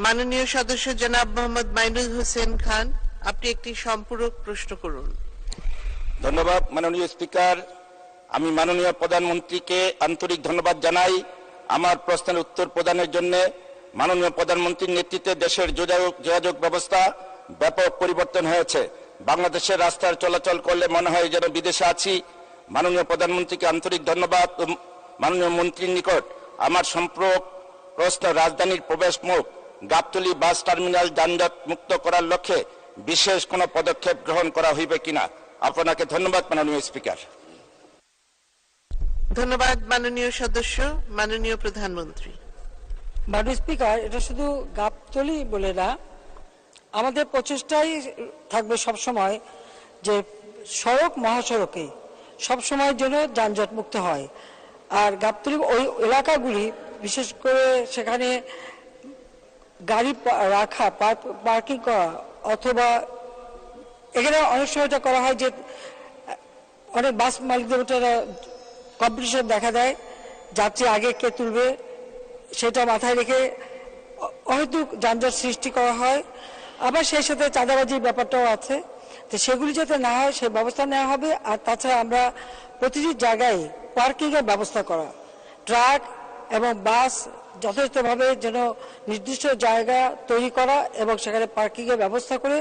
মাননীয় সদস্য জনাব মোহাম্মদ মাইনুল হোসেন খান, আপনি একটি সম্পূরক প্রশ্ন করুন। ধন্যবাদ মাননীয় স্পিকার। আমি মাননীয় প্রধানমন্ত্রীকে আন্তরিক ধন্যবাদ জানাই আমার প্রশ্নের উত্তর প্রদানের জন্য। মাননীয় প্রধানমন্ত্রীর নেতৃত্বে দেশের যোগাযোগ ব্যবস্থা ব্যাপক পরিবর্তন হয়েছে। বাংলাদেশের রাস্তায় চলাচল করলে মনে হয় যেন বিদেশে আছি। মাননীয় প্রধানমন্ত্রীকে আন্তরিক ধন্যবাদ। মাননীয় মন্ত্রীর নিকট আমার সম্পূরক প্রশ্ন, রাজধানীর প্রবেশ মুখ গাবতলী বাস টার্মিনাল যানজট মুক্ত করার লক্ষ্যে বিশেষ কোনো পদক্ষেপ গ্রহণ করা হইবে কিনা? আপনাকে ধন্যবাদ মাননীয় স্পিকার। ধন্যবাদ মাননীয় সদস্য। মাননীয় প্রধানমন্ত্রী। মাননীয় স্পিকার, এটা শুধু গাবতলী বলে না, আমাদের প্রচেষ্টাই থাকবে সবসময় যে সড়ক মহাসড়কে সবসময় যেন যানজট মুক্ত হয়। আর গাবতলী ওই এলাকাগুলি, বিশেষ করে সেখানে গাড়ি রাখা, পার্কিং করা, অথবা এখানে অনেক সময় এটা করা হয় যে অনেক বাস মালিকদের কম্পিটিশন দেখা দেয়, যাত্রী আগে কে তুলবে সেটা মাথায় রেখে হয়তো যানজট সৃষ্টি করা হয়। আবার সেই সাথে চাঁদাবাজির ব্যাপারটাও আছে, তো সেগুলি যাতে না হয় সেই ব্যবস্থা নেওয়া হবে। আর তাছাড়া আমরা প্রতিটি জায়গায় পার্কিংয়ের ব্যবস্থা করা, ট্রাক এবং বাস যথেষ্টভাবে যেন নির্দিষ্ট জায়গা তৈরি করা এবং সেখানে পার্কিংয়ের ব্যবস্থা করে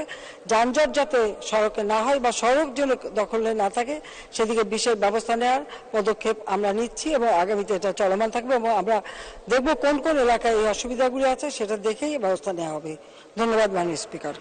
যানজট যাতে সড়কে না হয় বা সড়ক যেন দখলে না থাকে সেদিকে বিশেষ ব্যবস্থা নেওয়ার পদক্ষেপ আমরা নিচ্ছি এবং আগামীতে এটা চলমান থাকবে এবং আমরা দেখব কোন কোন এলাকায় এই অসুবিধাগুলি আছে সেটা দেখেই ব্যবস্থা নেওয়া হবে। ধন্যবাদ মাননীয় স্পিকার।